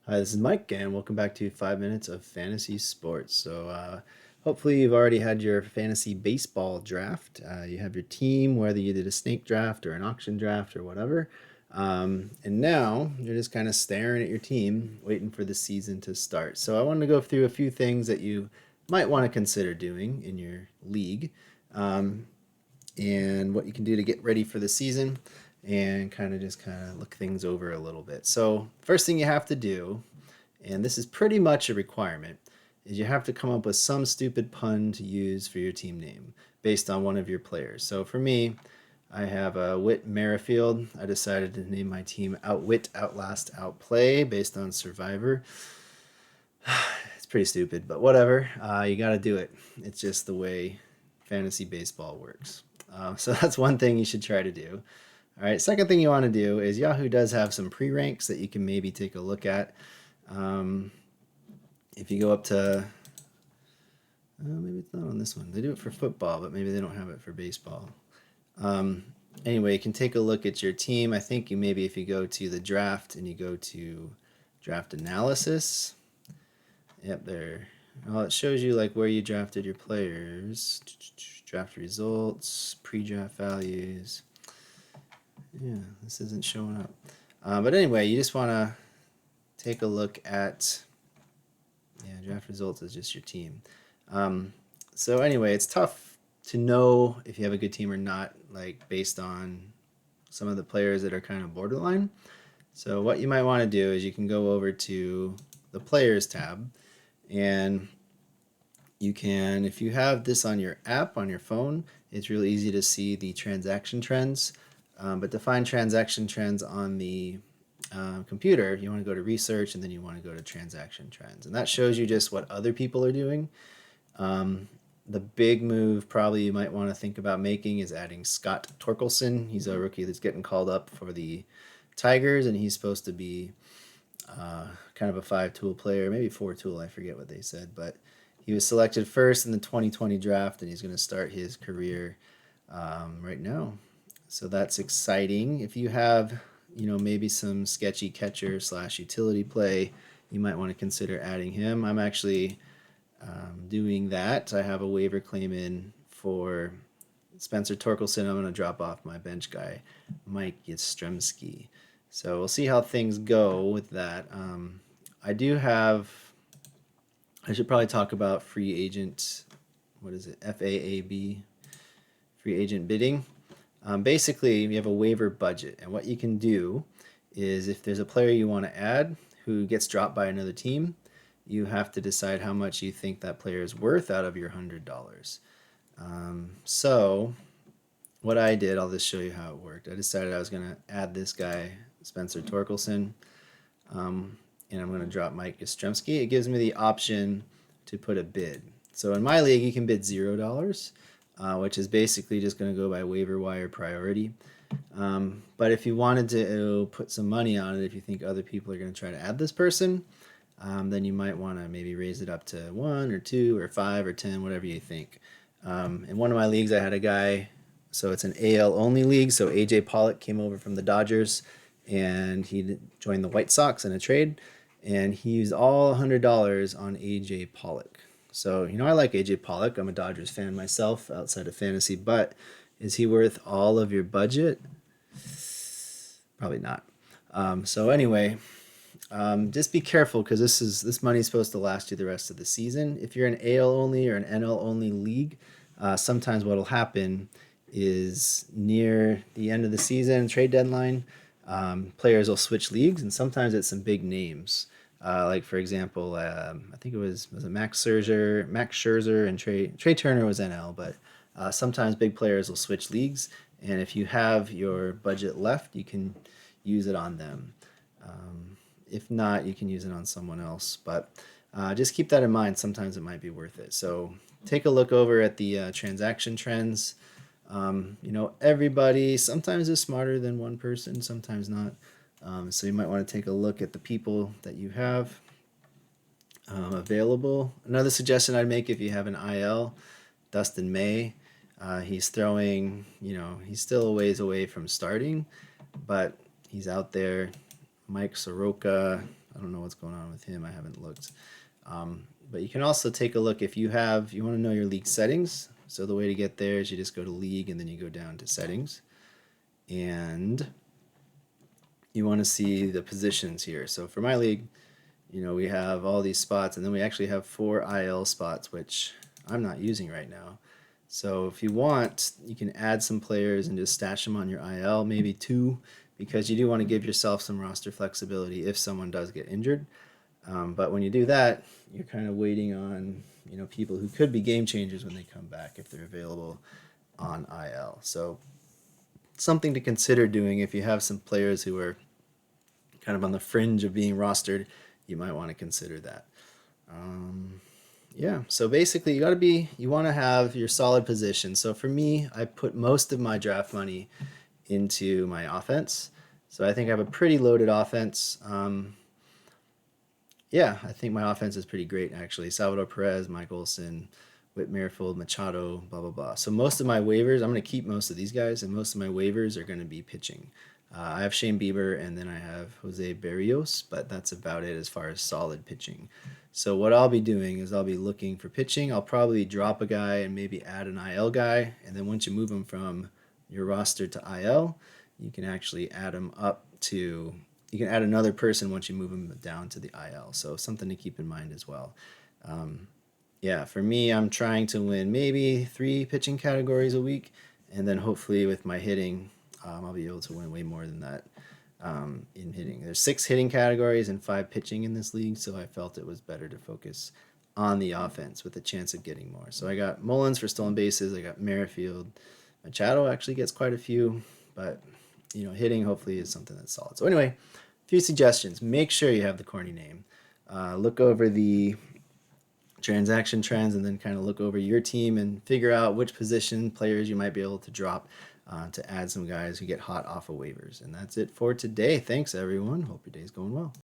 Hi, this is Mike, and welcome back to 5 Minutes of Fantasy Sports. Hopefully, you've already had your fantasy baseball draft. You have your team, whether you did a snake draft or an auction draft or whatever. And now you're just kind of staring at your team, waiting for the season to start. So, I wanted to go through a few things that you might want to consider doing in your league. Um, and what you can do to get ready for the season and kind of look things over a little bit. So, first thing you have to do, and this is pretty much a requirement, is you have to come up with some stupid pun to use for your team name based on one of your players. So for me, I have a Whit Merrifield. I decided to name my team Outwit, Outlast, Outplay based on Survivor. It's pretty stupid, but whatever. You got to do it. It's just the way fantasy baseball works. So that's one thing you should try to do. All right. Second thing you want to do is Yahoo does have some pre ranks that you can maybe take a look at. Um, if you go up to, maybe it's not on this one. They do it for football, but maybe they don't have it for baseball. Um, anyway, you can take a look at your team. I think you maybe if you go to the draft and you go to draft analysis, yep, there. Well, it shows you like where you drafted your players, draft results, pre-draft values. Yeah, this isn't showing up. But anyway, you just want to take a look at, yeah, draft results is just your team. Um, so anyway, it's tough to know if you have a good team or not, like based on some of the players that are kind of borderline. So what you might want to do is you can go over to the players tab, and you can, if you have this on your app on your phone, it's really easy to see the transaction trends. But to find transaction trends on the computer, you want to go to research and then you want to go to transaction trends. And that shows you just what other people are doing. Um, the big move probably you might want to think about making is adding Scott Torkelson. He's a rookie that's getting called up for the Tigers, and he's supposed to be kind of a 5 tool player, maybe 4 tool, I forget what they said, but he was selected first in the 2020 draft, and he's going to start his career right now. So that's exciting. If you have, maybe some sketchy catcher slash utility play, you might want to consider adding him. I'm actually doing that. I have a waiver claim in for Spencer Torkelson. I'm going to drop off my bench guy, Mike Yastrzemski. So we'll see how things go with that. I do have. I should probably talk about free agent. What is it? FAAB, free agent bidding. Basically, you have a waiver budget, and what you can do is if there's a player you want to add who gets dropped by another team, you have to decide how much you think that player is worth out of your $100. So, what I did, I'll just show you how it worked. I decided I was going to add this guy, Spencer Torkelson, and I'm going to drop Mike Yastrzemski. It gives me the option to put a bid. So in my league, you can bid $0, which is basically just going to go by waiver wire priority. But if you wanted to put some money on it, if you think other people are going to try to add this person, then you might want to maybe raise it up to 1 or 2 or 5 or 10, whatever you think. In one of my leagues, I had a guy, so it's an AL only league. So AJ Pollock came over from the Dodgers, and he joined the White Sox in a trade, and he used all $100 on AJ Pollock. So, I like AJ Pollock. I'm a Dodgers fan myself outside of fantasy, but is he worth all of your budget? Probably not. So anyway, just be careful because this money is supposed to last you the rest of the season. If you're an AL only or an NL only league, sometimes what will happen is near the end of the season, trade deadline, players will switch leagues, and sometimes it's some big names. Like for example, I think it was Max Scherzer, and Trey Turner was NL, but sometimes big players will switch leagues, and if you have your budget left, you can use it on them. If not, you can use it on someone else. But just keep that in mind. Sometimes it might be worth it. So take a look over at the transaction trends. Everybody sometimes is smarter than one person, sometimes not. So you might want to take a look at the people that you have available. Another suggestion I'd make if you have an IL, Dustin May. He's throwing, he's still a ways away from starting, but he's out there. Mike Soroka, I don't know what's going on with him. I haven't looked. But you can also take a look if you want to know your league settings. So the way to get there is you just go to league and then you go down to settings. And you want to see the positions here. So for my league, we have all these spots, and then we actually have 4 IL spots, which I'm not using right now. So if you want, you can add some players and just stash them on your IL, maybe 2, because you do want to give yourself some roster flexibility if someone does get injured. But when you do that, you're kind of waiting on people who could be game changers when they come back if they're available on IL. So something to consider doing if you have some players who are kind of on the fringe of being rostered, you might want to consider that. Yeah, so basically you want to have your solid position. So for me, I put most of my draft money into my offense. So I think I have a pretty loaded offense. Yeah, I think my offense is pretty great actually. Salvador Perez, Mike Olson, Whit Merrifield, Machado, blah blah blah. So most of my waivers, I'm going to keep most of these guys, and most of my waivers are going to be pitching. I have Shane Bieber, and then I have Jose Berrios, but that's about it as far as solid pitching. So what I'll be doing is I'll be looking for pitching. I'll probably drop a guy and maybe add an IL guy, and then once you move him from your roster to IL, you can actually add him up to. You can add another person once you move him down to the IL. So something to keep in mind as well. Yeah, for me, I'm trying to win maybe 3 pitching categories a week, and then hopefully with my hitting, I'll be able to win way more than that in hitting. There's 6 hitting categories and 5 pitching in this league, so I felt it was better to focus on the offense with a chance of getting more. So I got Mullins for stolen bases. I got Merrifield. Machado actually gets quite a few, but hitting hopefully is something that's solid. So anyway, a few suggestions. Make sure you have the corny name. Look over the transaction trends and then kind of look over your team and figure out which position players you might be able to drop to add some guys who get hot off of waivers. And that's it for today. Thanks, everyone. Hope your day's going well.